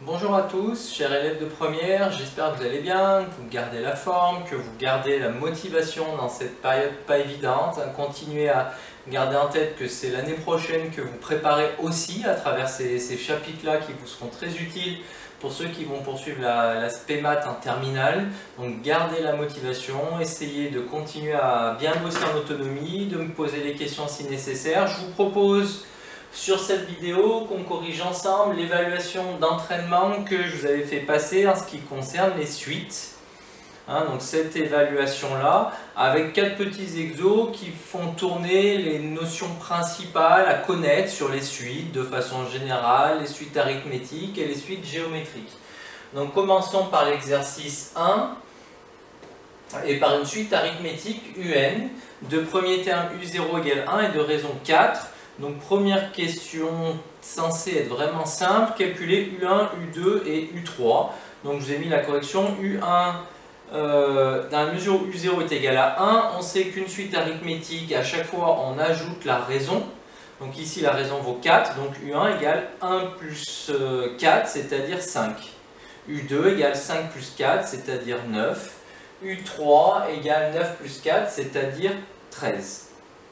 Bonjour à tous, chers élèves de première, j'espère que vous allez bien, que vous gardez la forme, que vous gardez la motivation dans cette période pas évidente. Continuez à garder en tête que c'est l'année prochaine que vous préparez aussi à travers ces chapitres-là qui vous seront très utiles pour ceux qui vont poursuivre la spé maths en terminale. Donc gardez la motivation, essayez de continuer à bien bosser en autonomie, de me poser des questions si nécessaire. Je vous propose sur cette vidéo qu'on corrige ensemble l'évaluation d'entraînement que je vous avais fait passer en ce qui concerne les suites. Donc cette évaluation-là, avec 4 petits exos qui font tourner les notions principales à connaître sur les suites de façon générale, les suites arithmétiques et les suites géométriques. Donc commençons par l'exercice 1 et par une suite arithmétique UN de premier terme U0 égale 1 et de raison 4. Donc première question censée être vraiment simple, calculer U1, U2 et U3. Donc je vous ai mis la correction U1 dans la mesure où U0 est égal à 1. On sait qu'une suite arithmétique, à chaque fois on ajoute la raison. Donc ici la raison vaut 4, donc U1 égale 1 plus 4, c'est-à-dire 5. U2 égale 5 plus 4, c'est-à-dire 9. U3 égale 9 plus 4, c'est-à-dire 13.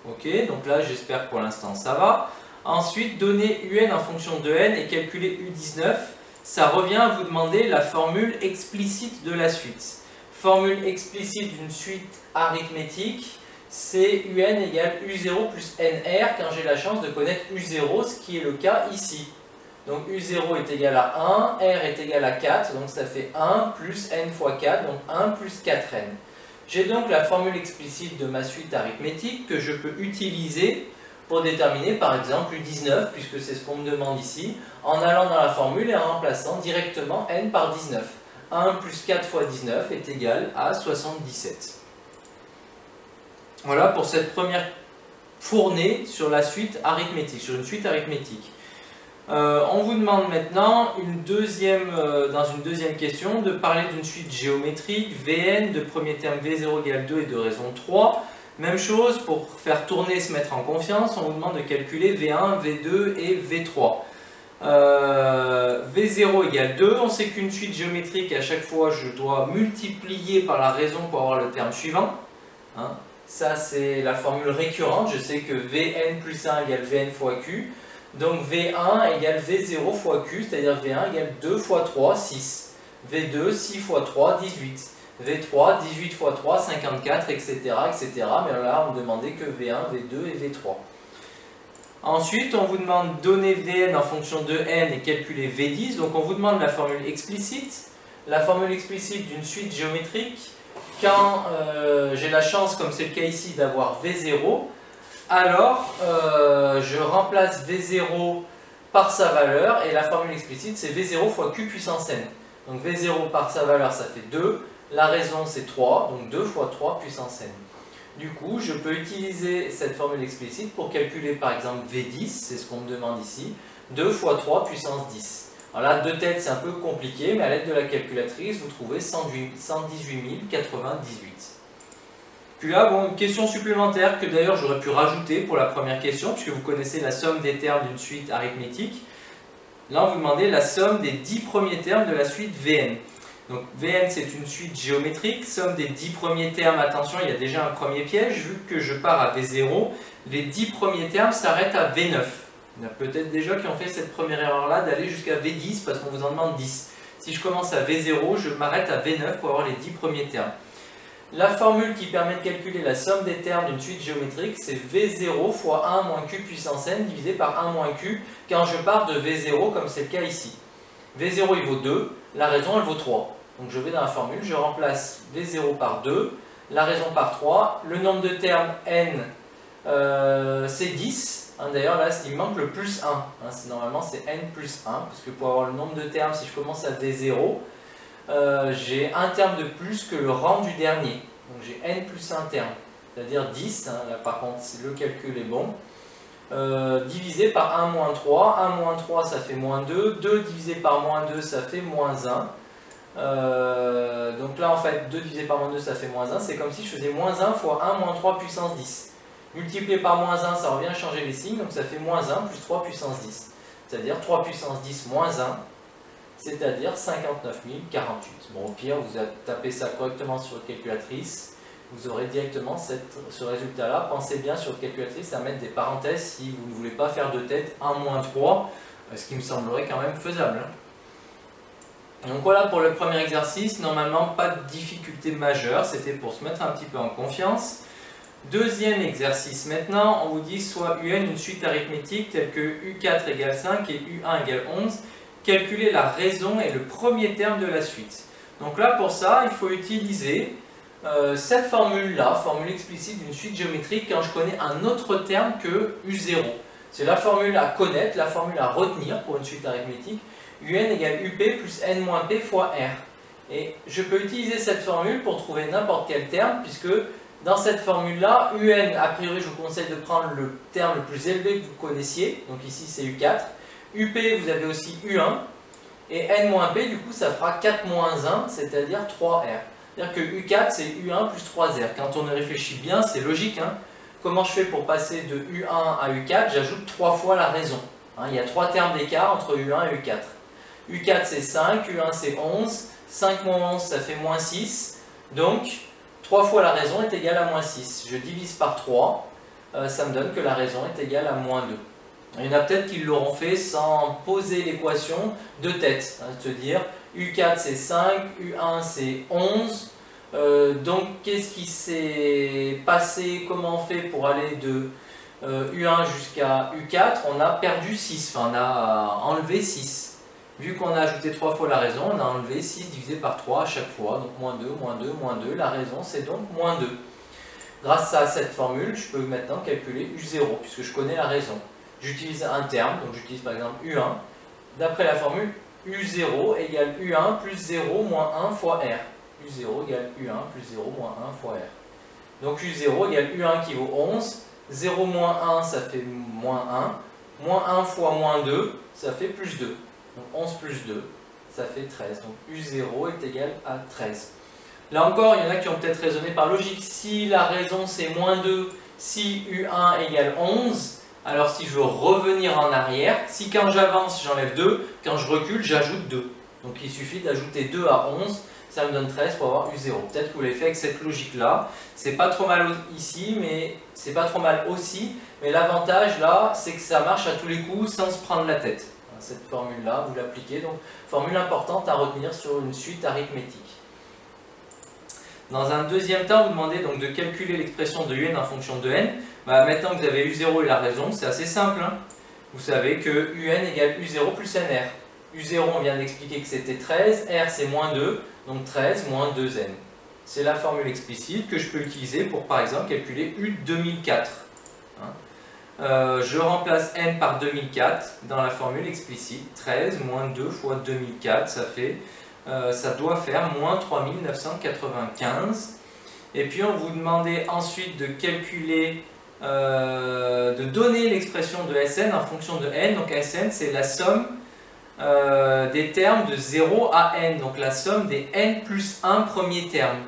Ok, donc là j'espère que pour l'instant ça va. Ensuite, donner UN en fonction de n et calculer U19, ça revient à vous demander la formule explicite de la suite. Formule explicite d'une suite arithmétique, c'est UN égale U0 plus NR quand j'ai la chance de connaître U0, ce qui est le cas ici. Donc U0 est égal à 1, R est égal à 4, donc ça fait 1 plus N fois 4, donc 1 plus 4N. J'ai donc la formule explicite de ma suite arithmétique que je peux utiliser pour déterminer par exemple U19, puisque c'est ce qu'on me demande ici, en allant dans la formule et en remplaçant directement n par 19. 1 plus 4 fois 19 est égal à 77. Voilà pour cette première fournée sur la suite arithmétique, sur une suite arithmétique. On vous demande maintenant dans une deuxième question de parler d'une suite géométrique Vn de premier terme V0 égale 2 et de raison 3. Même chose, pour faire tourner et se mettre en confiance, on vous demande de calculer V1, V2 et V3. V0 égale 2, on sait qu'une suite géométrique, à chaque fois, je dois multiplier par la raison pour avoir le terme suivant. Ça, c'est la formule récurrente. Je sais que Vn plus 1 égale Vn fois Q. Donc V1 égale V0 fois Q, c'est-à-dire V1 égale 2 fois 3, 6. V2, 6 fois 3, 18. V3, 18 fois 3, 54, etc. etc. Mais là, on ne demandait que V1, V2 et V3. Ensuite, on vous demande de donner Vn en fonction de n et calculer V10. Donc on vous demande la formule explicite. La formule explicite d'une suite géométrique, quand j'ai la chance, comme c'est le cas ici, d'avoir V0, alors je remplace V0 par sa valeur et la formule explicite c'est V0 fois Q puissance n. Donc V0 par sa valeur ça fait 2, la raison c'est 3, donc 2 fois 3 puissance n. Du coup je peux utiliser cette formule explicite pour calculer par exemple V10, c'est ce qu'on me demande ici, 2 fois 3 puissance 10. Alors là de tête c'est un peu compliqué, mais à l'aide de la calculatrice vous trouvez 118 098. Puis là, une question supplémentaire que d'ailleurs j'aurais pu rajouter pour la première question, puisque vous connaissez la somme des termes d'une suite arithmétique. Là, on vous demandait la somme des 10 premiers termes de la suite Vn. Donc Vn, c'est une suite géométrique, somme des 10 premiers termes, attention, il y a déjà un premier piège, vu que je pars à V0, les 10 premiers termes s'arrêtent à V9. Il y en a peut-être déjà qui ont fait cette première erreur-là, d'aller jusqu'à V10, parce qu'on vous en demande 10. Si je commence à V0, je m'arrête à V9 pour avoir les 10 premiers termes. La formule qui permet de calculer la somme des termes d'une suite géométrique, c'est V0 fois 1 moins Q puissance n divisé par 1 moins Q quand je pars de V0 comme c'est le cas ici. V0 il vaut 2, la raison elle vaut 3. Donc je vais dans la formule, je remplace V0 par 2, la raison par 3, le nombre de termes n c'est 10. D'ailleurs là il me manque le plus 1, normalement c'est n plus 1, parce que pour avoir le nombre de termes, si je commence à V0, j'ai un terme de plus que le rang du dernier. Donc j'ai n plus un terme, c'est-à-dire 10, là par contre le calcul est bon, divisé par 1 moins 3, 1 moins 3 ça fait moins 2, 2 divisé par moins 2 ça fait moins 1, donc là en fait 2 divisé par moins 2 ça fait moins 1, c'est comme si je faisais moins 1 fois 1 moins 3 puissance 10. Multiplié par moins 1 ça revient à changer les signes, donc ça fait moins 1 plus 3 puissance 10. C'est-à-dire 3 puissance 10 moins 1 c'est-à-dire 59 048. Bon, au pire, vous tapez ça correctement sur votre calculatrice, vous aurez directement ce résultat-là. Pensez bien sur votre calculatrice à mettre des parenthèses si vous ne voulez pas faire de tête 1 moins 3, ce qui me semblerait quand même faisable. Donc voilà pour le premier exercice, normalement pas de difficulté majeure, c'était pour se mettre un petit peu en confiance. Deuxième exercice maintenant, on vous dit soit UN une suite arithmétique telle que U4 égale 5 et U1 égale 11, calculez la raison et le premier terme de la suite. Donc là pour ça, il faut utiliser cette formule-là, formule explicite d'une suite géométrique quand je connais un autre terme que U0. C'est la formule à connaître, la formule à retenir pour une suite arithmétique. UN égale UP plus N moins P fois R. Et je peux utiliser cette formule pour trouver n'importe quel terme, puisque dans cette formule-là, UN, a priori, je vous conseille de prendre le terme le plus élevé que vous connaissiez, donc ici c'est U4. UP, vous avez aussi U1, et N moins P, du coup, ça fera 4 moins 1, c'est-à-dire 3R. C'est-à-dire que U4, c'est U1 plus 3R. Quand on y réfléchit bien, c'est logique, hein. Comment je fais pour passer de U1 à U4? J'ajoute 3 fois la raison. Hein, il y a 3 termes d'écart entre U1 et U4. U4 c'est 5, U1 c'est 11, 5 moins 11 ça fait moins 6, donc 3 fois la raison est égale à moins 6. Je divise par 3, ça me donne que la raison est égale à moins 2. Il y en a peut-être qui l'auront fait sans poser l'équation de tête, hein, se dire U4 c'est 5, U1 c'est 11, donc qu'est-ce qui s'est passé, comment on fait pour aller de U1 jusqu'à U4? On a perdu 6, enfin on a enlevé 6. Vu qu'on a ajouté 3 fois la raison, on a enlevé 6 divisé par 3 à chaque fois, donc moins 2, moins 2, moins 2, la raison c'est donc moins 2. Grâce à cette formule, je peux maintenant calculer U0, puisque je connais la raison. J'utilise un terme, donc j'utilise par exemple U1. D'après la formule, U0 égale U1 plus 0 moins 1 fois R. U0 égale U1 plus 0 moins 1 fois R. Donc U0 égale U1 qui vaut 11, 0 moins 1 ça fait moins 1, moins 1 fois moins 2, ça fait plus 2. Donc 11 plus 2, ça fait 13. Donc U0 est égal à 13. Là encore, il y en a qui ont peut-être raisonné par logique. Si la raison c'est moins 2, si U1 égale 11, alors si je veux revenir en arrière, si quand j'avance j'enlève 2, quand je recule j'ajoute 2. Donc il suffit d'ajouter 2 à 11, ça me donne 13 pour avoir U0. Peut-être que vous l'avez fait avec cette logique-là. C'est pas trop mal ici, mais c'est pas trop mal aussi. Mais l'avantage là, c'est que ça marche à tous les coups sans se prendre la tête. Cette formule-là, vous l'appliquez, donc formule importante à retenir sur une suite arithmétique. Dans un deuxième temps, vous demandez donc de calculer l'expression de UN en fonction de N. Maintenant que vous avez U0 et la raison, c'est assez simple. Hein. Vous savez que UN égale U0 plus NR. U0, on vient d'expliquer que c'était 13, R c'est moins 2, donc 13 moins 2N. C'est la formule explicite que je peux utiliser pour par exemple calculer U 2004. Hein. Je remplace n par 2004 dans la formule explicite. 13 moins 2 fois 2004, ça doit faire moins 3995. Et puis on vous demandait ensuite de calculer, de donner l'expression de Sn en fonction de n. Donc Sn c'est la somme des termes de 0 à n, donc la somme des n plus 1 premiers termes.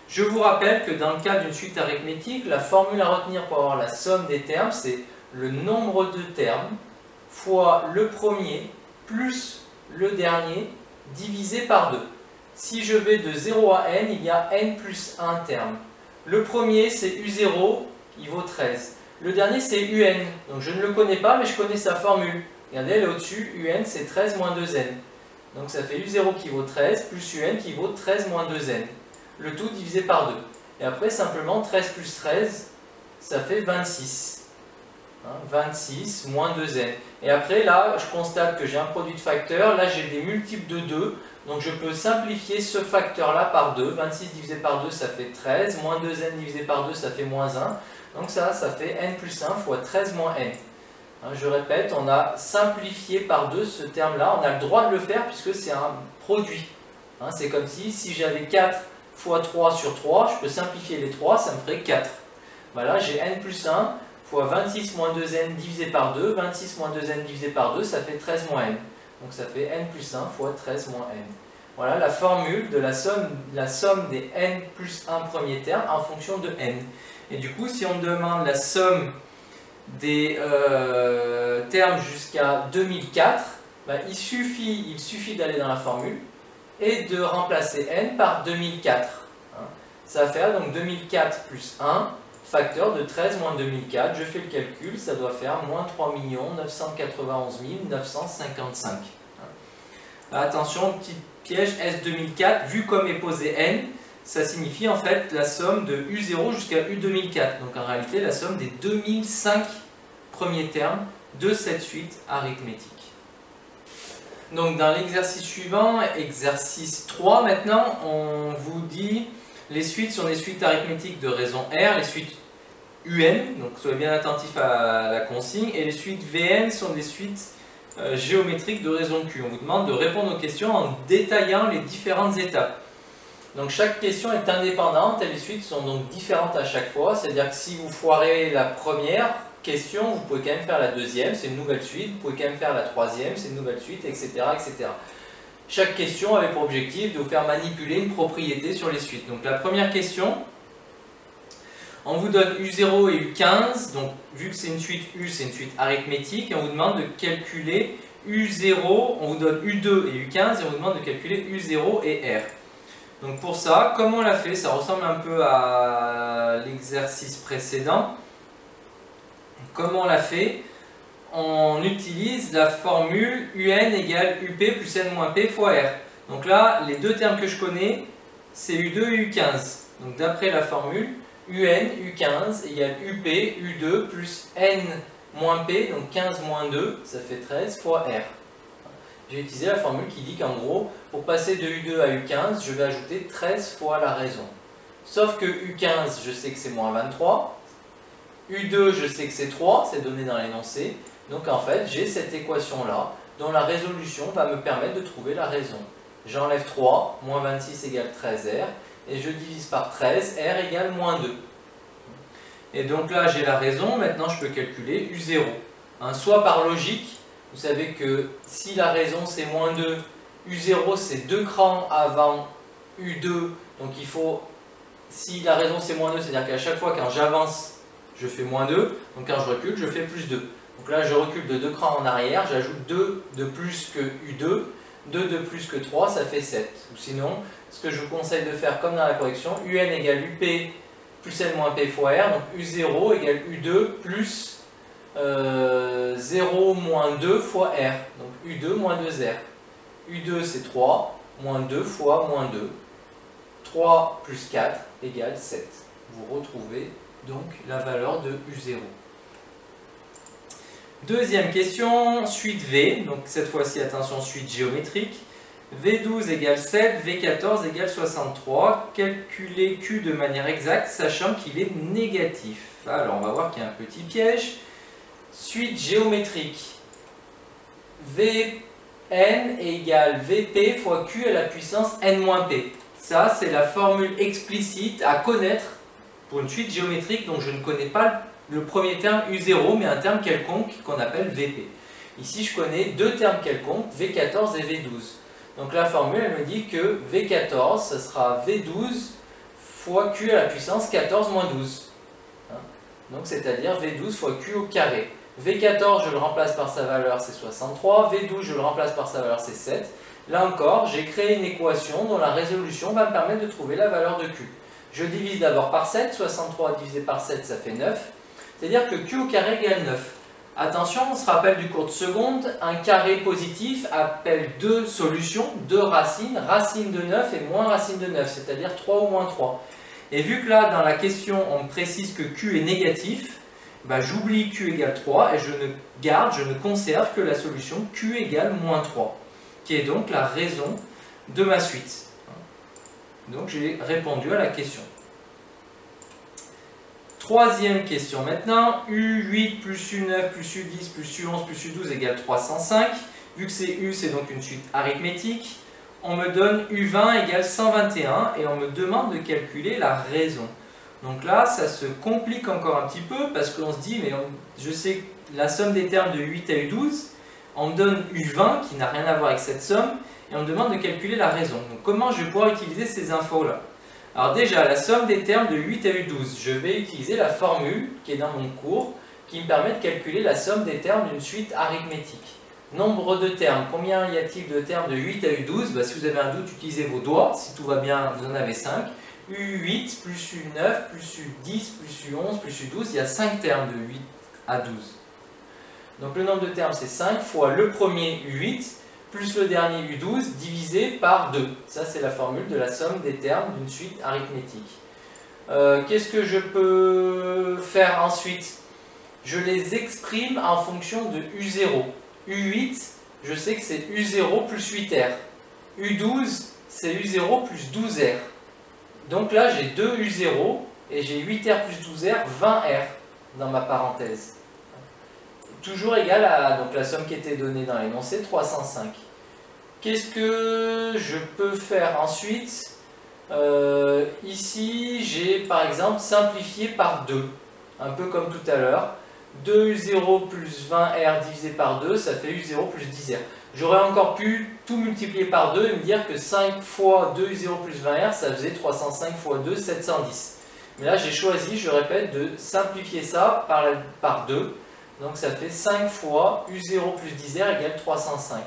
Je vous rappelle que dans le cas d'une suite arithmétique, la formule à retenir pour avoir la somme des termes, c'est le nombre de termes fois le premier plus le dernier divisé par 2. Si je vais de 0 à n, il y a n plus 1 terme. Le premier c'est U0, il vaut 13. Le dernier c'est UN, donc je ne le connais pas mais je connais sa formule. Regardez, elle est au-dessus, UN c'est 13 moins 2n. Donc ça fait U0 qui vaut 13 plus UN qui vaut 13 moins 2n. Le tout divisé par 2. Et après, simplement, 13 plus 13, ça fait 26. Hein, 26 moins 2n. Et après, là, je constate que j'ai un produit de facteurs. Là, j'ai des multiples de 2. Donc, je peux simplifier ce facteur-là par 2. 26 divisé par 2, ça fait 13. Moins 2n divisé par 2, ça fait moins 1. Donc, ça fait n plus 1 fois 13 moins n. Hein, je répète, on a simplifié par 2 ce terme-là. On a le droit de le faire puisque c'est un produit. Hein, c'est comme si j'avais 4 fois 3 sur 3, je peux simplifier les 3, ça me ferait 4. Voilà, j'ai n plus 1 fois 26 moins 2n divisé par 2, 26 moins 2n divisé par 2, ça fait 13 moins n. Donc ça fait n plus 1 fois 13 moins n. Voilà la formule de la somme des n plus 1 premiers termes en fonction de n. Et du coup, si on demande la somme des termes jusqu'à 2004, Ben, il suffit d'aller dans la formule et de remplacer n par 2004. Hein. Ça va faire donc 2004 plus 1, facteur de 13 moins 2004. Je fais le calcul, ça doit faire moins 3 991 955. Hein. Attention, petit piège, S2004, vu comme est posé n, ça signifie en fait la somme de U0 jusqu'à U2004. Donc en réalité, la somme des 2005 premiers termes de cette suite arithmétique. Donc dans l'exercice suivant, exercice 3 maintenant, on vous dit les suites sont des suites arithmétiques de raison R, les suites UN, donc soyez bien attentifs à la consigne, et les suites VN sont des suites géométriques de raison Q. On vous demande de répondre aux questions en détaillant les différentes étapes. Donc chaque question est indépendante et les suites sont donc différentes à chaque fois, c'est-à-dire que si vous foirez la première question, vous pouvez quand même faire la deuxième, c'est une nouvelle suite, vous pouvez quand même faire la troisième, c'est une nouvelle suite, etc., etc. Chaque question avait pour objectif de vous faire manipuler une propriété sur les suites. Donc la première question, on vous donne U0 et U15, donc vu que c'est une suite U, c'est une suite arithmétique, et on vous demande de calculer U0, on vous donne U2 et U15, et on vous demande de calculer U0 et R. Donc pour ça, comme on l'a fait, ça ressemble un peu à l'exercice précédent. Comment on l'a fait? On utilise la formule UN égale UP plus N moins P fois R. Donc là, les deux termes que je connais, c'est U2 et U15. Donc d'après la formule, UN, U15 égale UP, U2 plus N moins P, donc 15 moins 2, ça fait 13 fois R. J'ai utilisé la formule qui dit qu'en gros, pour passer de U2 à U15, je vais ajouter 13 fois la raison. Sauf que U15, je sais que c'est moins 23. U2, je sais que c'est 3, c'est donné dans l'énoncé. Donc en fait, j'ai cette équation-là, dont la résolution va me permettre de trouver la raison. J'enlève 3, moins 26 égale 13R, et je divise par 13, R égale moins 2. Et donc là, j'ai la raison, maintenant je peux calculer U0. Hein, soit par logique, vous savez que si la raison c'est moins 2, U0 c'est 2 crans avant U2, donc il faut, si la raison c'est moins 2, c'est-à-dire qu'à chaque fois quand j'avance, je fais moins 2, donc quand je recule, je fais plus 2. Donc là, je recule de 2 crans en arrière, j'ajoute 2 de plus que U2, 2 de plus que 3, ça fait 7. Ou sinon, ce que je vous conseille de faire comme dans la correction, UN égale UP plus N moins P fois R, donc U0 égale U2 plus 0 moins 2 fois R, donc U2 moins 2R. U2 c'est 3, moins 2 fois moins 2, 3 plus 4 égale 7. Vous retrouvez donc la valeur de U0. Deuxième question, suite V, donc cette fois-ci attention, suite géométrique. V12 égale 7, V14 égale 63. Calculer Q de manière exacte, sachant qu'il est négatif. Alors on va voir qu'il y a un petit piège. Suite géométrique. Vn égale Vp fois Q à la puissance n-p. Ça, c'est la formule explicite à connaître pour une suite géométrique dont je ne connais pas le premier terme U0, mais un terme quelconque qu'on appelle Vp. Ici, je connais deux termes quelconques, V14 et V12. Donc la formule, elle me dit que V14, ce sera V12 fois Q à la puissance 14 moins 12. Donc c'est-à-dire V12 fois Q au carré. V14, je le remplace par sa valeur, c'est 63. V12, je le remplace par sa valeur, c'est 7. Là encore, j'ai créé une équation dont la résolution va me permettre de trouver la valeur de Q. Je divise d'abord par 7. 63 divisé par 7, ça fait 9. C'est-à-dire que Q au carré égale 9. Attention, on se rappelle du cours de seconde, un carré positif appelle deux solutions, deux racines, racine de 9 et moins racine de 9, c'est-à-dire 3 ou moins 3. Et vu que là, dans la question, on me précise que Q est négatif, bah, j'oublie Q égale 3 et je ne conserve que la solution Q égale moins 3, qui est donc la raison de ma suite. Donc j'ai répondu à la question. Troisième question maintenant, U8 plus U9 plus U10 plus U11 plus U12 égale 305. Vu que c'est U, c'est donc une suite arithmétique. On me donne U20 égale 121 et on me demande de calculer la raison. Donc là, ça se complique encore un petit peu parce qu'on se dit, mais je sais la somme des termes de U8 à U12, on me donne U20 qui n'a rien à voir avec cette somme et on me demande de calculer la raison. Donc comment je vais pouvoir utiliser ces infos-là? Alors déjà, la somme des termes de 8 à U12, je vais utiliser la formule qui est dans mon cours qui me permet de calculer la somme des termes d'une suite arithmétique. Nombre de termes. Combien y a-t-il de termes de 8 à U12? Bah, si vous avez un doute, utilisez vos doigts. Si tout va bien, vous en avez 5. U8 plus U9 plus U10 plus U11 plus U12. Il y a 5 termes de 8 à 12. Donc le nombre de termes, c'est 5 fois le premier U8 plus le dernier U12 divisé par 2. Ça, c'est la formule de la somme des termes d'une suite arithmétique. Qu'est-ce que je peux faire ensuite? Je les exprime en fonction de U0. U8, je sais que c'est U0 plus 8R. U12, c'est U0 plus 12R. Donc là, j'ai 2 U0 et j'ai 8R plus 12R, 20R dans ma parenthèse. Toujours égal à donc, la somme qui était donnée dans l'énoncé, 305. Qu'est-ce que je peux faire ensuite? Ici, j'ai par exemple simplifié par 2, un peu comme tout à l'heure. 2U0 plus 20R divisé par 2, ça fait U0 plus 10R. J'aurais encore pu tout multiplier par 2 et me dire que 5 fois 2U0 plus 20R, ça faisait 305 fois 2, 710. Mais là, j'ai choisi, je répète, de simplifier ça par 2. Donc ça fait 5 fois U0 plus 10R égale 305.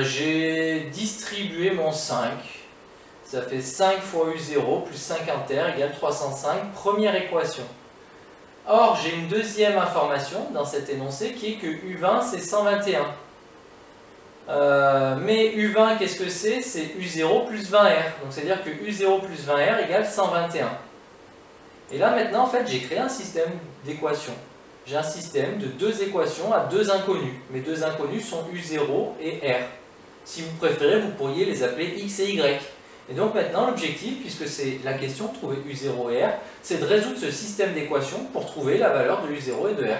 J'ai distribué mon 5. Ça fait 5 fois U0 plus 50R égale 305. Première équation. Or, j'ai une deuxième information dans cet énoncé qui est que U20 c'est 121. Mais U20 qu'est-ce que c'est? C'est U0 plus 20R. Donc c'est-à-dire que U0 plus 20R égale 121. Et là maintenant en fait j'ai créé un système d'équations. J'ai un système de deux équations à deux inconnus. Mes deux inconnus sont U0 et R. Si vous préférez, vous pourriez les appeler X et Y. Et donc maintenant, l'objectif, puisque c'est la question de trouver U0 et R, c'est de résoudre ce système d'équations pour trouver la valeur de U0 et de R.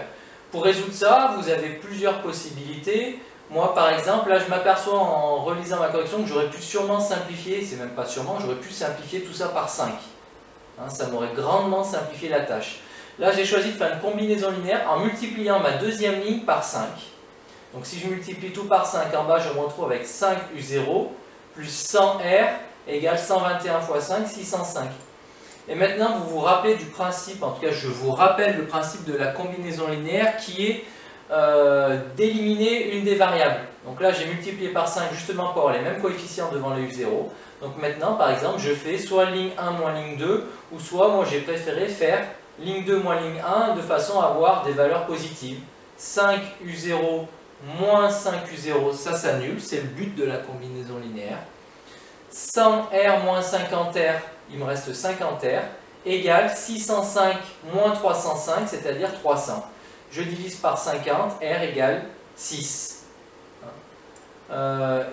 Pour résoudre ça, vous avez plusieurs possibilités. Moi, par exemple, là, je m'aperçois en relisant ma correction que j'aurais pu sûrement simplifier, c'est même pas sûrement, j'aurais pu simplifier tout ça par 5. Hein, ça m'aurait grandement simplifié la tâche. Là, j'ai choisi de faire une combinaison linéaire en multipliant ma deuxième ligne par 5. Donc si je multiplie tout par 5 en bas, je me retrouve avec 5U0 plus 100R égale 121 fois 5, 605. Et maintenant, vous vous rappelez du principe, en tout cas je vous rappelle le principe de la combinaison linéaire qui est d'éliminer une des variables. Donc là, j'ai multiplié par 5 justement pour avoir les mêmes coefficients devant les U0. Donc maintenant, par exemple, je fais soit ligne 1 moins ligne 2, ou soit moi j'ai préféré faire ligne 2 moins ligne 1 de façon à avoir des valeurs positives. 5U0 moins 5U0, ça s'annule, c'est le but de la combinaison linéaire. 100R moins 50R, il me reste 50R, égale 605 moins 305, c'est-à-dire 300. Je divise par 50, R égale 6.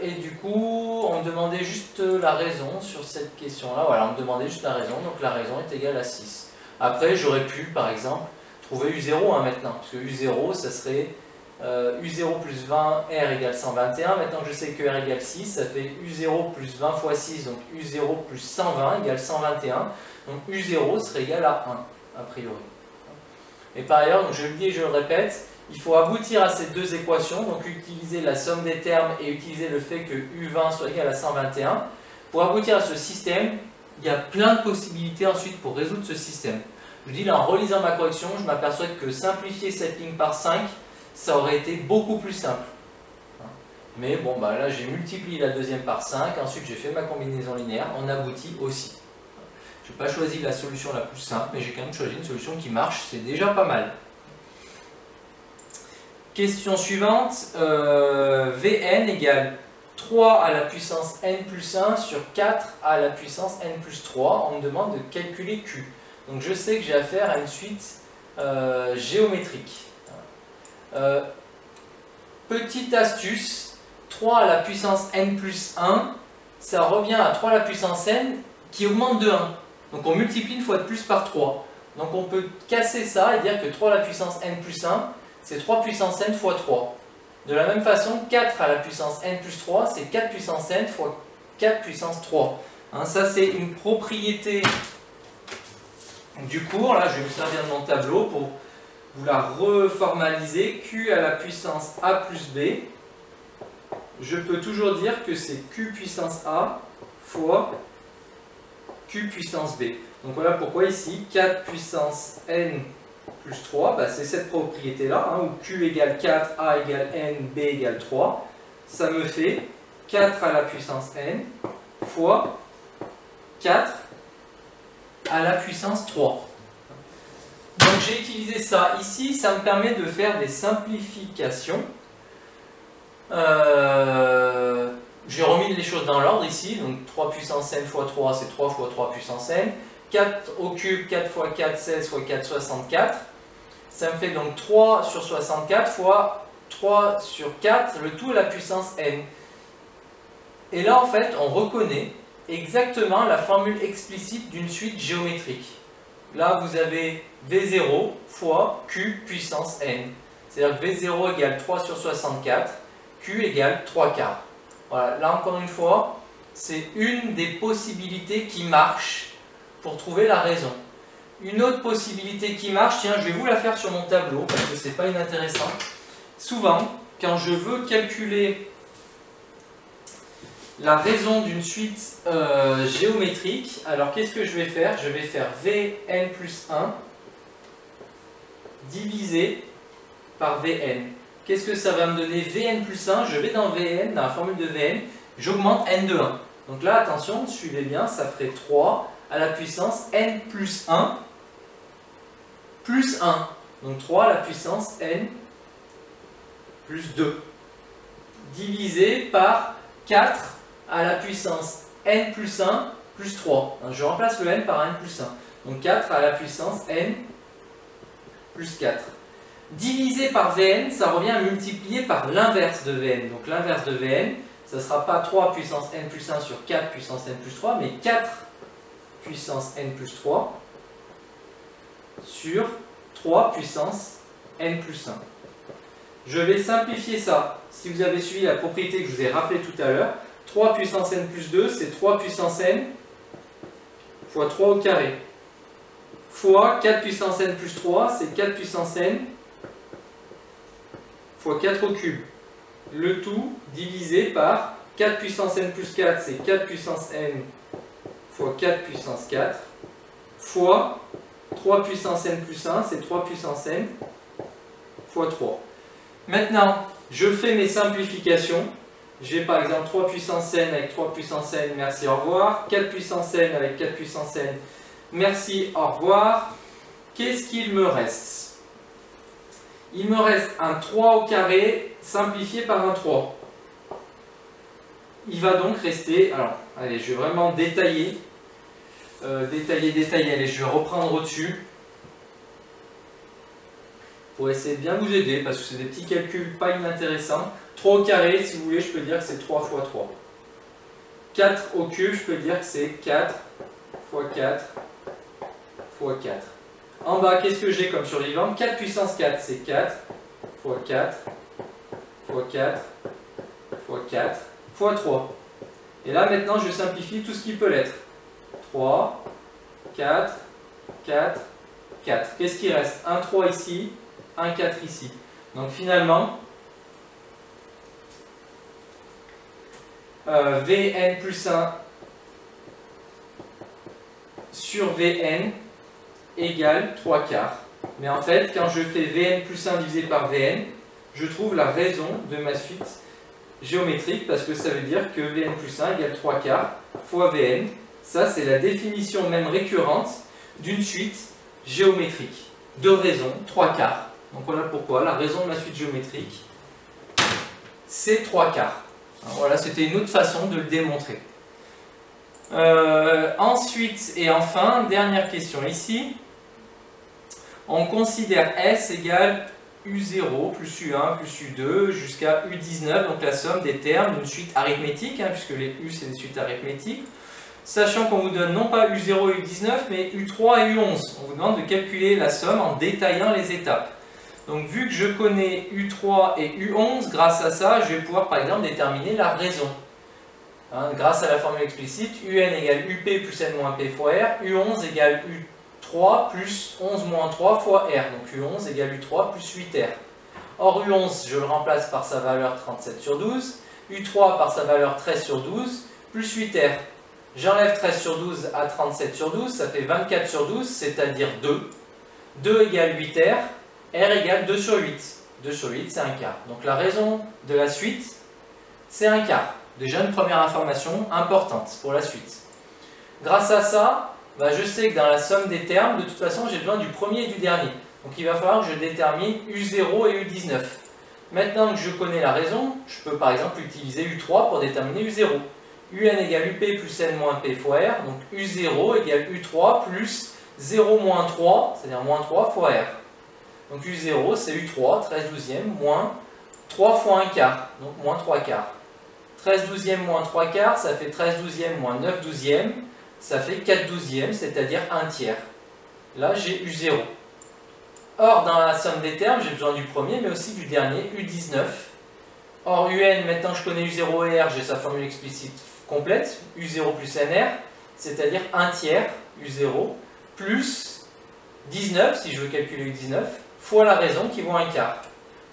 Et du coup, on me demandait juste la raison sur cette question-là. Voilà, on me demandait juste la raison, donc la raison est égale à 6. Après, j'aurais pu, par exemple, trouver U0 maintenant, parce que U0, ça serait U0 plus 20, R égale 121. Maintenant que je sais que R égale 6, ça fait U0 plus 20 fois 6, donc U0 plus 120 égale 121. Donc U0 serait égal à 1, a priori. Et par ailleurs, donc je le dis et je le répète, il faut aboutir à ces deux équations, donc utiliser la somme des termes et utiliser le fait que U20 soit égal à 121. Pour aboutir à ce système, il y a plein de possibilités ensuite pour résoudre ce système. Je vous dis, là, en relisant ma correction, je m'aperçois que simplifier cette ligne par 5, ça aurait été beaucoup plus simple. Mais bon, bah là, j'ai multiplié la deuxième par 5, ensuite j'ai fait ma combinaison linéaire, on aboutit aussi. Je n'ai pas choisi la solution la plus simple, mais j'ai quand même choisi une solution qui marche, c'est déjà pas mal. Question suivante, Vn égale 3 à la puissance n plus 1 sur 4 à la puissance n plus 3. On me demande de calculer Q. Donc je sais que j'ai affaire à une suite géométrique. Petite astuce, 3 à la puissance n plus 1, ça revient à 3 à la puissance n qui augmente de 1. Donc on multiplie une fois de plus par 3. Donc on peut casser ça et dire que 3 à la puissance n plus 1, c'est 3 puissance n fois 3. De la même façon, 4 à la puissance n plus 3, c'est 4 puissance n fois 4 puissance 3. Hein, ça c'est une propriété du cours. Là je vais me servir de mon tableau pour vous la reformaliser. Q à la puissance a plus b, je peux toujours dire que c'est Q puissance a fois Q puissance b. Donc voilà pourquoi ici 4 puissance n plus 3, bah, c'est cette propriété-là, hein, où Q égale 4, A égale N, B égale 3. Ça me fait 4 à la puissance N fois 4 à la puissance 3. Donc j'ai utilisé ça ici, ça me permet de faire des simplifications. J'ai remis les choses dans l'ordre ici, donc 3 puissance n fois 3, c'est 3 fois 3 puissance n. 4 au cube, 4 fois 4, 16 fois 4, 64. Ça me fait donc 3 sur 64 fois 3 sur 4, le tout à la puissance n. Et là, en fait, on reconnaît exactement la formule explicite d'une suite géométrique. Là, vous avez V0 fois Q puissance n. C'est-à-dire que V0 égale 3 sur 64, Q égale 3 quarts. Voilà, là encore une fois, c'est une des possibilités qui marche pour trouver la raison. Une autre possibilité qui marche, tiens, je vais vous la faire sur mon tableau, parce que c'est pas inintéressant. Souvent, quand je veux calculer la raison d'une suite géométrique, alors qu'est-ce que je vais faire? Je vais faire Vn plus 1 divisé par Vn. Qu'est-ce que ça va me donner? Vn plus 1, je vais dans Vn, dans la formule de Vn, j'augmente n de 1. Donc là, attention, suivez bien, ça ferait 3 à la puissance n plus 1 plus 1. Donc 3 à la puissance n plus 2 divisé par 4 à la puissance n plus 1 plus 3. Je remplace le n par n plus 1. Donc 4 à la puissance n plus 4. Divisé par Vn, ça revient à multiplier par l'inverse de Vn. Donc l'inverse de Vn, ça ne sera pas 3 puissance n plus 1 sur 4 puissance n plus 3, mais 4 puissance n plus 3 sur 3 puissance n plus 1. Je vais simplifier ça. Si vous avez suivi la propriété que je vous ai rappelée tout à l'heure, 3 puissance n plus 2, c'est 3 puissance n fois 3 au carré. Fois 4 puissance n plus 3, c'est 4 puissance n fois 4 au cube. Le tout divisé par 4 puissance n plus 4, c'est 4 puissance n fois 4 puissance 4, fois 3 puissance n plus 1, c'est 3 puissance n fois 3. Maintenant, je fais mes simplifications. J'ai par exemple 3 puissance n avec 3 puissance n, merci, au revoir. 4 puissance n avec 4 puissance n, merci, au revoir. Qu'est-ce qu'il me reste? Il me reste un 3 au carré simplifié par un 3. Il va donc rester, alors, allez, je vais vraiment détailler. Allez, je vais reprendre au-dessus. Pour essayer de bien vous aider, parce que c'est des petits calculs pas inintéressants. 3 au carré, si vous voulez, je peux dire que c'est 3 fois 3. 4 au cube, je peux dire que c'est 4 fois 4 fois 4. En bas, qu'est-ce que j'ai comme survivant? 4 puissance 4, c'est 4 fois 4 fois 4 fois 4 fois 3. Et là, maintenant, je simplifie tout ce qui peut l'être. 3, 4, 4, 4. Qu'est-ce qui reste? Un 3 ici, un 4 ici. Donc finalement, Vn plus 1 sur Vn égale 3 quarts. Mais en fait, quand je fais Vn plus 1 divisé par Vn, je trouve la raison de ma suite géométrique, parce que ça veut dire que Vn plus 1 égale 3 quarts fois Vn. Ça, c'est la définition même récurrente d'une suite géométrique. Deux raisons, 3 quarts. Donc voilà pourquoi la raison de ma suite géométrique, c'est 3 quarts. Alors voilà, c'était une autre façon de le démontrer. Ensuite et enfin, dernière question ici. On considère S égale U0 plus U1 plus U2 jusqu'à U19, donc la somme des termes d'une suite arithmétique, puisque les U c'est des suites arithmétiques. Sachant qu'on vous donne non pas U0 et U19, mais U3 et U11. On vous demande de calculer la somme en détaillant les étapes. Donc vu que je connais U3 et U11, grâce à ça, je vais pouvoir par exemple déterminer la raison. Grâce à la formule explicite, UN égale UP plus N moins P fois R, U11 égale U3 plus 11 moins 3 fois R. Donc U11 égale U3 plus 8R. Or U11, je le remplace par sa valeur 37 sur 12, U3 par sa valeur 13 sur 12, plus 8R. J'enlève 13 sur 12 à 37 sur 12, ça fait 24 sur 12, c'est-à-dire 2. 2 égale 8R, R égale 2 sur 8. 2 sur 8, c'est un quart. Donc la raison de la suite, c'est un quart. Déjà une première information importante pour la suite. Grâce à ça, je sais que dans la somme des termes, de toute façon, j'ai besoin du premier et du dernier. Donc il va falloir que je détermine U0 et U19. Maintenant que je connais la raison, je peux par exemple utiliser U3 pour déterminer U0. UN égale UP plus N moins P fois R, donc U0 égale U3 plus 0 moins 3, c'est-à-dire moins 3 fois R. Donc U0 c'est U3, 13 douzièmes, moins 3 fois 1 quart, donc moins 3 quarts. 13 douzièmes moins 3 quarts, ça fait 13 douzièmes moins 9 douzièmes, ça fait 4 douzièmes, c'est-à-dire 1 tiers. Là j'ai U0. Or, dans la somme des termes, j'ai besoin du premier, mais aussi du dernier, U19. Or, UN, maintenant que je connais U0 et R, j'ai sa formule explicite complète, U0 plus NR, c'est-à-dire 1 tiers U0, plus 19, si je veux calculer U19, fois la raison qui vaut 1 quart.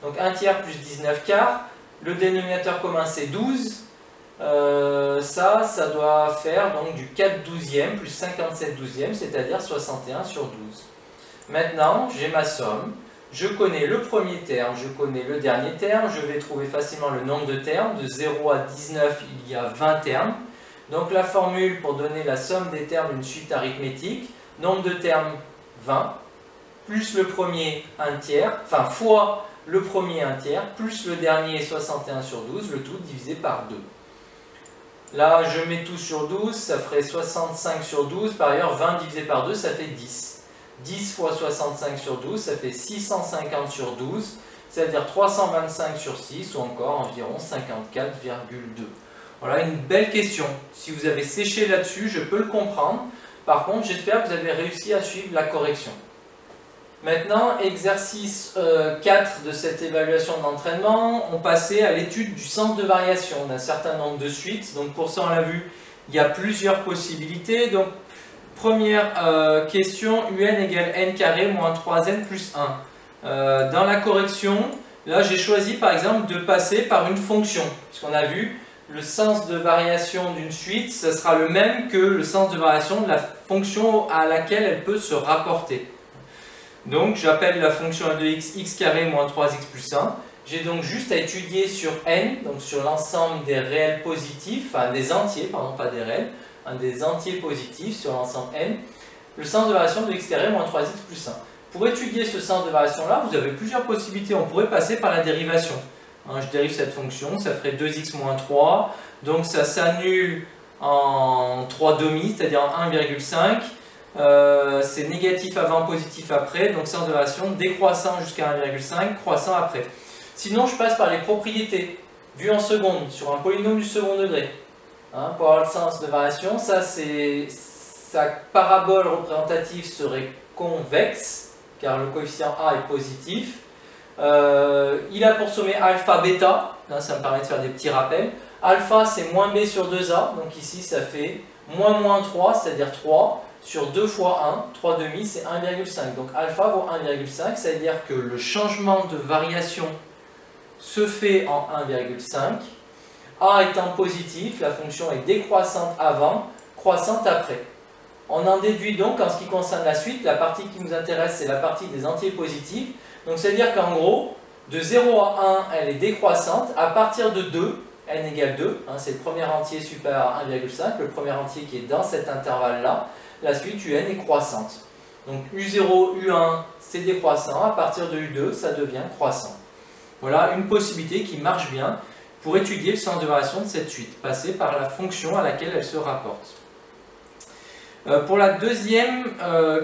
Donc 1 tiers plus 19 quarts, le dénominateur commun c'est 12, ça doit faire donc du 4 douzièmes plus 57 douzièmes, c'est-à-dire 61 sur 12. Maintenant, j'ai ma somme, je connais le premier terme, je connais le dernier terme, je vais trouver facilement le nombre de termes, de 0 à 19, il y a 20 termes. Donc la formule pour donner la somme des termes d'une suite arithmétique, nombre de termes 20, plus le premier 1 tiers, enfin fois le premier 1 tiers, plus le dernier 61 sur 12, le tout divisé par 2. Là, je mets tout sur 12, ça ferait 65 sur 12, par ailleurs 20 divisé par 2, ça fait 10. 10 fois 65 sur 12, ça fait 650 sur 12, c'est-à-dire 325 sur 6, ou encore environ 54,2. Voilà une belle question. Si vous avez séché là-dessus, je peux le comprendre. Par contre, j'espère que vous avez réussi à suivre la correction. Maintenant, exercice 4 de cette évaluation d'entraînement, on passait à l'étude du sens de variation d'un certain nombre de suites. Donc pour ça, on l'a vu, il y a plusieurs possibilités. Donc, première question, UN égale n carré moins 3n plus 1. Dans la correction, là j'ai choisi par exemple de passer par une fonction, puisqu'on a vu le sens de variation d'une suite, ce sera le même que le sens de variation de la fonction à laquelle elle peut se rapporter. Donc j'appelle la fonction de x carré moins 3x plus 1. J'ai donc juste à étudier sur n, donc sur l'ensemble des réels positifs, enfin des entiers, pardon, pas des réels, des entiers positifs sur l'ensemble n, le sens de variation de x carré moins 3x plus 1. Pour étudier ce sens de variation-là, vous avez plusieurs possibilités. On pourrait passer par la dérivation. Je dérive cette fonction, ça ferait 2x moins 3, donc ça s'annule en 3 demi, c'est-à-dire en 1,5. C'est négatif avant, positif après, donc sens de variation décroissant jusqu'à 1,5, croissant après. Sinon, je passe par les propriétés, vues en seconde, sur un polynôme du second degré. Pour avoir le sens de variation, sa parabole représentative serait convexe, car le coefficient A est positif. Il a pour sommet alpha, bêta, là, ça me permet de faire des petits rappels. Alpha c'est moins b sur 2a, donc ici ça fait moins 3, c'est-à-dire 3, sur 2 fois 1, 3 demi c'est 1,5. Donc alpha vaut 1,5, ça veut dire que le changement de variation se fait en 1,5. A étant positif, la fonction est décroissante avant, croissante après. On en déduit donc, en ce qui concerne la suite, la partie qui nous intéresse, c'est la partie des entiers positifs. Donc, c'est-à-dire qu'en gros, de 0 à 1, elle est décroissante. À partir de 2, n égale 2, c'est le premier entier supérieur à 1,5, le premier entier qui est dans cet intervalle-là. La suite, un est croissante. Donc, U0, U1, c'est décroissant. À partir de U2, ça devient croissant. Voilà une possibilité qui marche bien pour étudier le sens de variation de cette suite, passer par la fonction à laquelle elle se rapporte. Pour la deuxième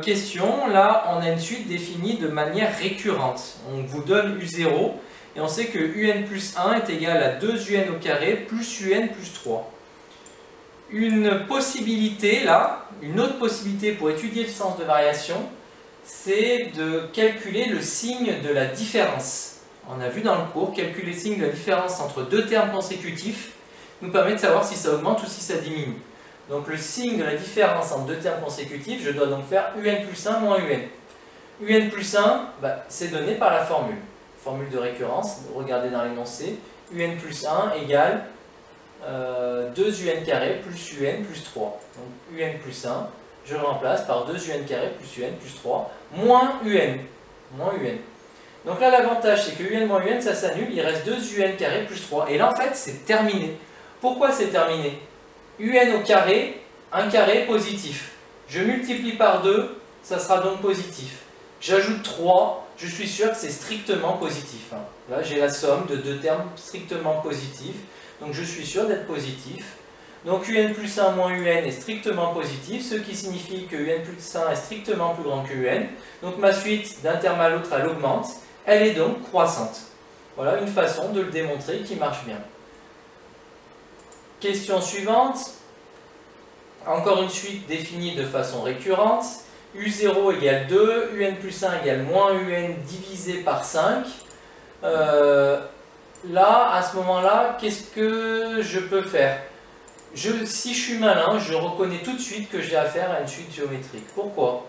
question, là on a une suite définie de manière récurrente. On vous donne U0 et on sait que UN plus 1 est égal à 2UN au carré plus UN plus 3. Une possibilité là, une autre possibilité pour étudier le sens de variation, c'est de calculer le signe de la différence. On a vu dans le cours, calculer le signe de la différence entre deux termes consécutifs nous permet de savoir si ça augmente ou si ça diminue. Donc le signe de la différence entre deux termes consécutifs, je dois donc faire UN plus 1 moins UN. UN plus 1, c'est donné par la formule. Formule de récurrence, regardez dans l'énoncé. UN plus 1 égale 2UN carré plus UN plus 3. Donc UN plus 1, je le remplace par 2un carré plus un plus 3 moins un. Moins un. Donc là, l'avantage, c'est que un moins un, ça s'annule, il reste 2un carré plus 3. Et là, en fait, c'est terminé. Pourquoi c'est terminé? Un au carré, un carré positif. Je multiplie par 2, ça sera donc positif. J'ajoute 3, je suis sûr que c'est strictement positif. Là, j'ai la somme de deux termes strictement positifs. Donc je suis sûr d'être positif. Donc un plus 1 moins un est strictement positif, ce qui signifie que un plus 1 est strictement plus grand que un. Donc ma suite d'un terme à l'autre, elle augmente. Elle est donc croissante. Voilà une façon de le démontrer qui marche bien. Question suivante. Encore une suite définie de façon récurrente. U0 égale 2, un plus 1 égale moins un divisé par 5. Là, à ce moment-là, qu'est-ce que je peux faire? Si je suis malin, je reconnais tout de suite que j'ai affaire à une suite géométrique. Pourquoi?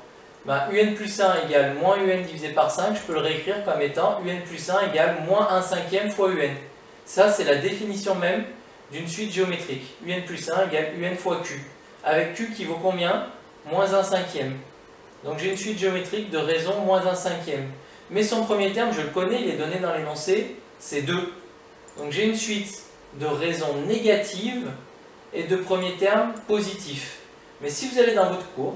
Un plus 1 égale moins un divisé par 5, je peux le réécrire comme étant un plus 1 égale moins 1 cinquième fois un. Ça, c'est la définition même d'une suite géométrique. Un plus 1 égale un fois q. Avec q qui vaut combien? Moins 1 cinquième. Donc j'ai une suite géométrique de raison moins 1 cinquième. Mais son premier terme, je le connais, il est donné dans l'énoncé, c'est 2. Donc j'ai une suite de raison négative et de premier terme positif. Mais si vous allez dans votre cours,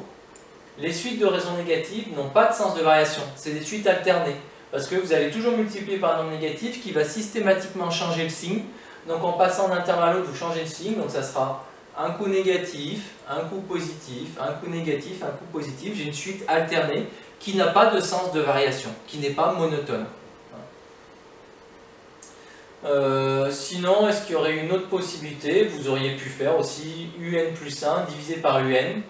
les suites de raisons négatives n'ont pas de sens de variation. C'est des suites alternées. Parce que vous allez toujours multiplier par un nombre négatif qui va systématiquement changer le signe. Donc en passant d'un terme à l'autre, vous changez le signe. Donc ça sera un coup négatif, un coup positif, un coup négatif, un coup positif. J'ai une suite alternée qui n'a pas de sens de variation, qui n'est pas monotone. Sinon, est-ce qu'il y aurait une autre possibilité? Vous auriez pu faire aussi un plus 1 divisé par un.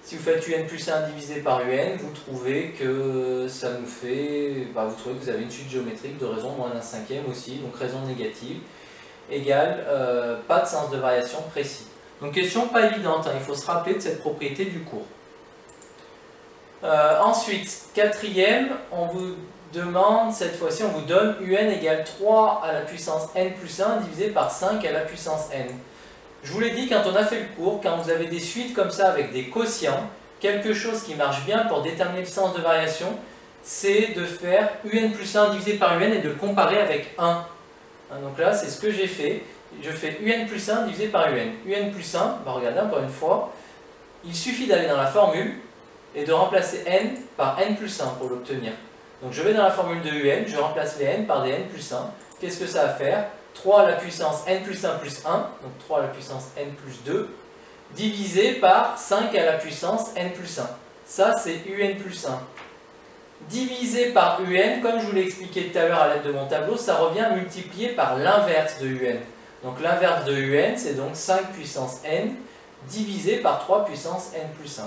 Si vous faites un plus 1 divisé par un, vous trouvez que ça nous fait... vous trouvez que vous avez une suite géométrique de raison moins 1 cinquième aussi, donc raison négative, égale pas de sens de variation précis. Donc question pas évidente, il faut se rappeler de cette propriété du cours. Ensuite, quatrième, on vous demande, cette fois-ci, on vous donne un égale 3 à la puissance n plus 1 divisé par 5 à la puissance n. Je vous l'ai dit quand on a fait le cours, quand vous avez des suites comme ça avec des quotients, quelque chose qui marche bien pour déterminer le sens de variation, c'est de faire un plus 1 divisé par un et de le comparer avec 1. Donc là, c'est ce que j'ai fait. Je fais un plus 1 divisé par un. Un plus 1, regardez encore une fois, il suffit d'aller dans la formule et de remplacer n par n plus 1 pour l'obtenir. Donc je vais dans la formule de un, je remplace les n par des n plus 1. Qu'est-ce que ça va faire? 3 à la puissance n plus 1 plus 1, donc 3 à la puissance n plus 2, divisé par 5 à la puissance n plus 1. Ça, c'est un plus 1. Divisé par un, comme je vous l'ai expliqué tout à l'heure à l'aide de mon tableau, ça revient à multiplier par l'inverse de un. Donc l'inverse de un, c'est donc 5 puissance n, divisé par 3 puissance n plus 1.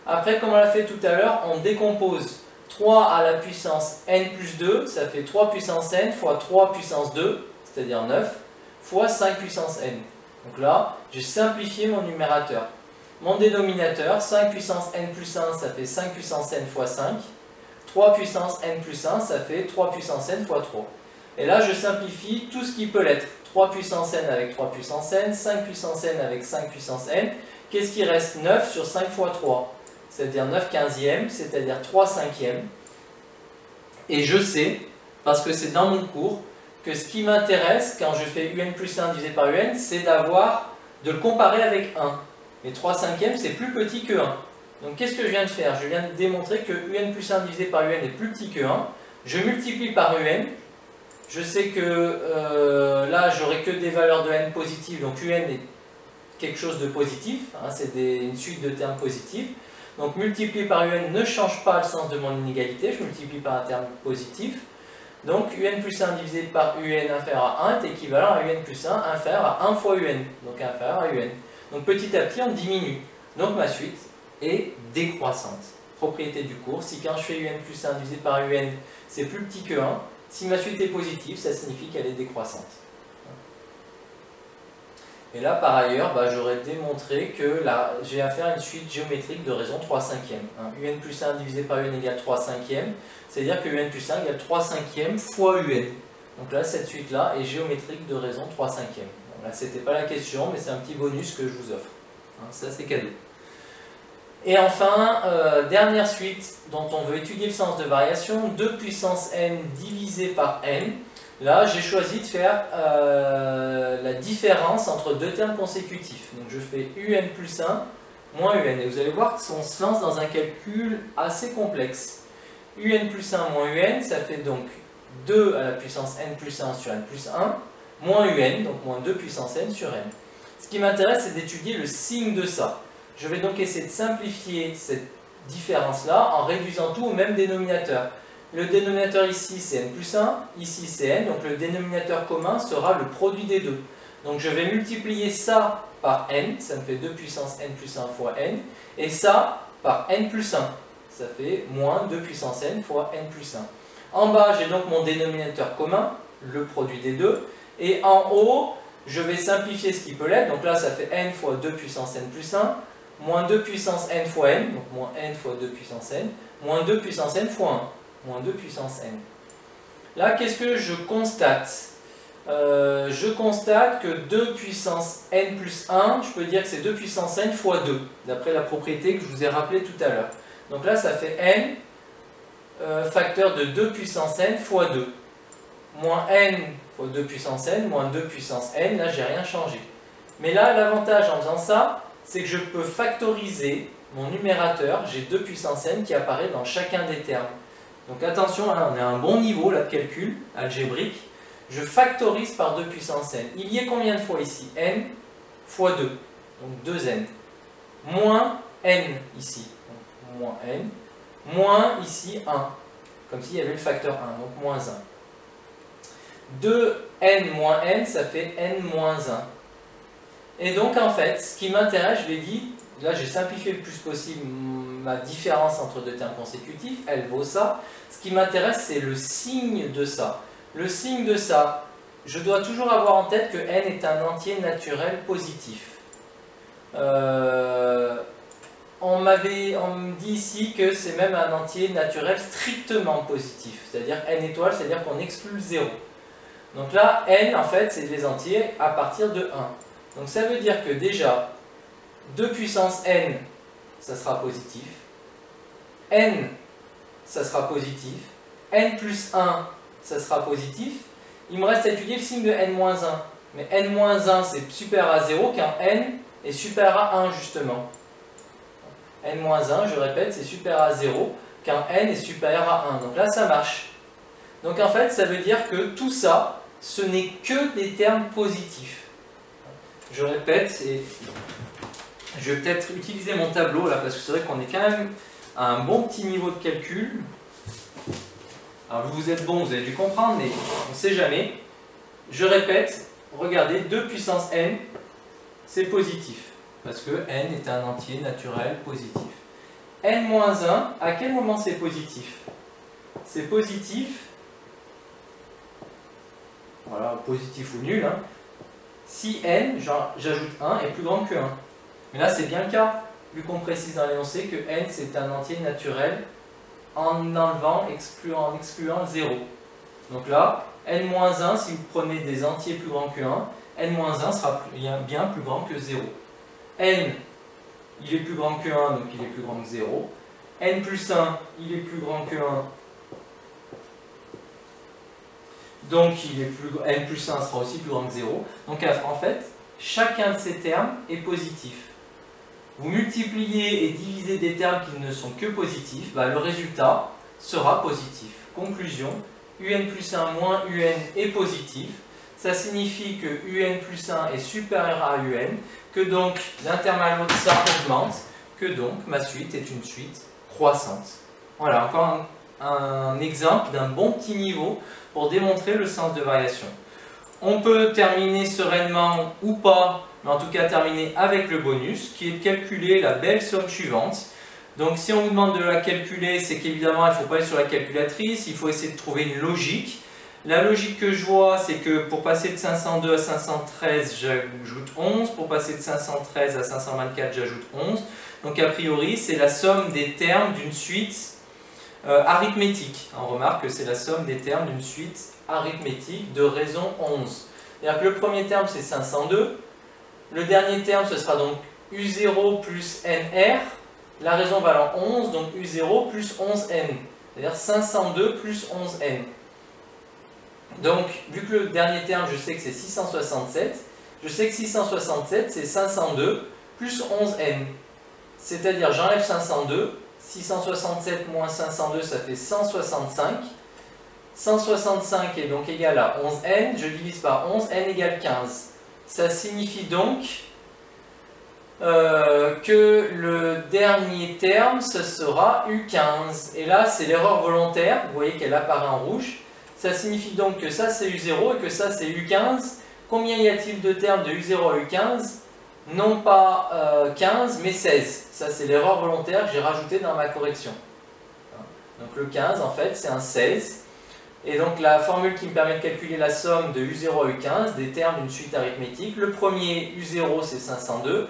Après, comme on l'a fait tout à l'heure, on décompose 3 à la puissance n plus 2, ça fait 3 puissance n fois 3 puissance 2, c'est-à-dire 9, fois 5 puissance n. Donc là, j'ai simplifié mon numérateur. Mon dénominateur, 5 puissance n plus 1, ça fait 5 puissance n fois 5. 3 puissance n plus 1, ça fait 3 puissance n fois 3. Et là, je simplifie tout ce qui peut l'être. 3 puissance n avec 3 puissance n, 5 puissance n avec 5 puissance n. Qu'est-ce qui reste? 9 sur 5 fois 3. C'est-à-dire 9 quinzièmes, c'est-à-dire 3 cinquièmes. Et je sais, parce que c'est dans mon cours, que ce qui m'intéresse quand je fais un plus 1 divisé par un, c'est de le comparer avec 1. Mais 3 cinquièmes, c'est plus petit que 1. Donc qu'est-ce que je viens de faire? Je viens de démontrer que un plus 1 divisé par un est plus petit que 1. Je multiplie par un. Je sais que là, j'aurai que des valeurs de n positives. Donc un est quelque chose de positif. C'est une suite de termes positifs. Donc multiplier par un ne change pas le sens de mon inégalité. Je multiplie par un terme positif. Donc un plus 1 divisé par un inférieur à 1 est équivalent à un plus 1 inférieur à 1 fois un. Donc inférieur à un. Donc petit à petit, on diminue. Donc ma suite est décroissante. Propriété du cours, si quand je fais un plus 1 divisé par un, c'est plus petit que 1, si ma suite est positive, ça signifie qu'elle est décroissante. Et là, par ailleurs, j'aurais démontré que j'ai affaire à une suite géométrique de raison 3 cinquièmes. Un plus 1 divisé par un égale 3 cinquièmes, c'est-à-dire que un plus 1 égale 3 cinquièmes fois un. Donc là, cette suite-là est géométrique de raison 3 cinquièmes. Bon, là, c'était pas la question, mais c'est un petit bonus que je vous offre. Ça, c'est cadeau. Et enfin, dernière suite dont on veut étudier le sens de variation, 2 puissance n divisé par n. Là, j'ai choisi de faire la différence entre deux termes consécutifs. Donc je fais un plus 1 moins un. Et vous allez voir qu'on se lance dans un calcul assez complexe. Un plus 1 moins un, ça fait donc 2 à la puissance n plus 1 sur n plus 1, moins un, donc moins 2 puissance n sur n. Ce qui m'intéresse, c'est d'étudier le signe de ça. Je vais donc essayer de simplifier cette différence-là en réduisant tout au même dénominateur. Le dénominateur ici, c'est n plus 1, ici c'est n, donc le dénominateur commun sera le produit des deux. Donc je vais multiplier ça par n, ça me fait 2 puissance n plus 1 fois n, et ça par n plus 1, ça fait moins 2 puissance n fois n plus 1. En bas, j'ai donc mon dénominateur commun, le produit des deux, et en haut, je vais simplifier ce qui peut l'être, donc là ça fait n fois 2 puissance n plus 1, moins 2 puissance n fois n, donc moins n fois 2 puissance n, moins 2 puissance n fois 1, moins 2 puissance n. Là, qu'est-ce que je constate? Je constate que 2 puissance n plus 1, je peux dire que c'est 2 puissance n fois 2, d'après la propriété que je vous ai rappelée tout à l'heure. Donc là, ça fait n facteur de 2 puissance n fois 2. Moins n fois 2 puissance n, moins 2 puissance n, là, j'ai rien changé. Mais là, l'avantage en faisant ça, c'est que je peux factoriser mon numérateur, j'ai 2 puissance n qui apparaît dans chacun des termes. Donc attention, là, on est à un bon niveau là, de calcul algébrique. Je factorise par 2 puissance n. Il y a combien de fois ici? N fois 2, donc 2n. Moins n ici, donc moins n. Moins ici 1, comme s'il y avait le facteur 1, donc moins 1. 2n moins n, ça fait n moins 1. Et donc en fait, ce qui m'intéresse, je l'ai dit, là j'ai simplifié le plus possible ma différence entre deux termes consécutifs, elle vaut ça. Ce qui m'intéresse, c'est le signe de ça. Le signe de ça, je dois toujours avoir en tête que n est un entier naturel positif. On me dit ici que c'est même un entier naturel strictement positif, c'est-à-dire n étoile, c'est-à-dire qu'on exclut le 0. Donc là, n, en fait, c'est des entiers à partir de 1. Donc ça veut dire que déjà, 2 puissance n, ça sera positif. N, ça sera positif. N plus 1, ça sera positif. Il me reste à étudier le signe de n-1. Mais n-1, c'est supérieur à 0, quand n est supérieur à 1, justement. n-1, je répète, c'est supérieur à 0, quand n est supérieur à 1. Donc là, ça marche. Donc en fait, ça veut dire que tout ça, ce n'est que des termes positifs. Je répète, et je vais peut-être utiliser mon tableau là, parce que c'est vrai qu'on est quand même à un bon petit niveau de calcul. Alors vous êtes bon, vous avez dû comprendre, mais on ne sait jamais. Je répète, regardez, 2 puissance n, c'est positif. Parce que n est un entier naturel positif. n-1, à quel moment c'est positif? C'est positif, voilà, positif ou nul, hein, si n, j'ajoute 1, est plus grand que 1. Mais là, c'est bien le cas, vu qu'on précise dans l'énoncé que n, c'est un entier naturel en enlevant, en excluant 0. Donc là, n-1, si vous prenez des entiers plus grands que 1, n-1 sera bien plus grand que 0. n, il est plus grand que 1, donc il est plus grand que 0. n plus 1, il est plus grand que 1, donc n plus 1 sera aussi plus grand que 0. Donc en fait, chacun de ces termes est positif. Vous multipliez et divisez des termes qui ne sont que positifs, le résultat sera positif. Conclusion, un plus 1 moins un est positif. Ça signifie que un plus 1 est supérieur à un, que donc l'intervalle de ça augmente, que donc ma suite est une suite croissante. Voilà, encore un exemple d'un bon petit niveau pour démontrer le sens de variation. On peut terminer sereinement ou pas, mais en tout cas terminer avec le bonus, qui est de calculer la belle somme suivante. Donc si on vous demande de la calculer, c'est qu'évidemment il ne faut pas aller sur la calculatrice, il faut essayer de trouver une logique. La logique que je vois, c'est que pour passer de 502 à 513, j'ajoute 11. Pour passer de 513 à 524, j'ajoute 11. Donc a priori, c'est la somme des termes d'une suite arithmétique. On remarque que c'est la somme des termes d'une suite arithmétique de raison 11. C'est-à-dire que le premier terme, c'est 502. Le dernier terme, ce sera donc U0 plus NR. la raison valant 11, donc U0 plus 11N, c'est-à-dire 502 plus 11N. Donc, vu que le dernier terme, je sais que c'est 667, je sais que 667, c'est 502 plus 11N. C'est-à-dire, j'enlève 502, 667 moins 502, ça fait 165. 165 est donc égal à 11N, je divise par 11, N égale 15. Ça signifie donc que le dernier terme, ce sera U15. Et là, c'est l'erreur volontaire, vous voyez qu'elle apparaît en rouge. Ça signifie donc que ça c'est U0 et que ça c'est U15. Combien y a-t-il de termes de U0 à U15? Non pas 15, mais 16. Ça c'est l'erreur volontaire que j'ai rajoutée dans ma correction. Donc le 15 en fait c'est un 16. Et donc la formule qui me permet de calculer la somme de U0 à U15, des termes d'une suite arithmétique. Le premier U0 c'est 502,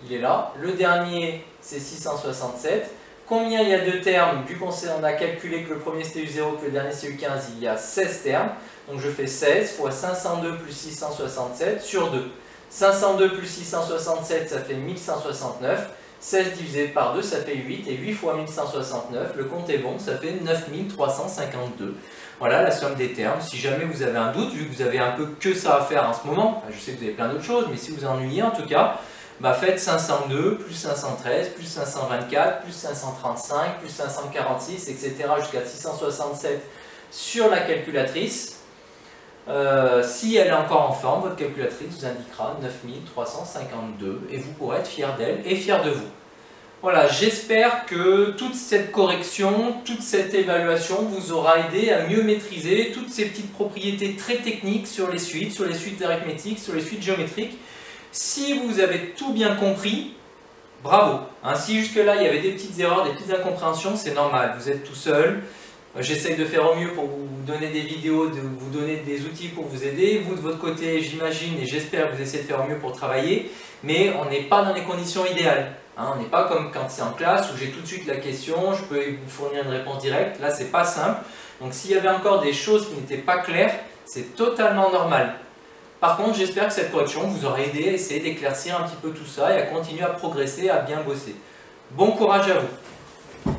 il est là. Le dernier c'est 667. Combien il y a de termes? Vu qu'on a calculé que le premier c'était U0, que le dernier c'est U15, il y a 16 termes. Donc je fais 16 fois 502 plus 667 sur 2. 502 plus 667, ça fait 1169. 16 divisé par 2, ça fait 8. Et 8 fois 1169, le compte est bon, ça fait 9352. Voilà la somme des termes. Si jamais vous avez un doute, vu que vous avez un peu que ça à faire en ce moment, enfin, je sais que vous avez plein d'autres choses, mais si vous ennuyez en tout cas, bah faites 502, plus 513, plus 524, plus 535, plus 546, etc. jusqu'à 667 sur la calculatrice. Si elle est encore en forme, votre calculatrice vous indiquera 9352 et vous pourrez être fier d'elle et fier de vous. Voilà, j'espère que toute cette correction, toute cette évaluation vous aura aidé à mieux maîtriser toutes ces petites propriétés très techniques sur les suites arithmétiques, sur les suites géométriques. Si vous avez tout bien compris, bravo. Hein, si jusque-là il y avait des petites erreurs, des petites incompréhensions, c'est normal, vous êtes tout seul. J'essaye de faire au mieux pour vous donner des vidéos, de vous donner des outils pour vous aider. Vous de votre côté, j'imagine et j'espère que vous essayez de faire au mieux pour travailler, mais on n'est pas dans les conditions idéales. Hein, on n'est pas comme quand c'est en classe où j'ai tout de suite la question, je peux vous fournir une réponse directe. Là, c'est pas simple. Donc s'il y avait encore des choses qui n'étaient pas claires, c'est totalement normal. Par contre, j'espère que cette correction vous aura aidé à essayer d'éclaircir un petit peu tout ça et à continuer à progresser, à bien bosser. Bon courage à vous!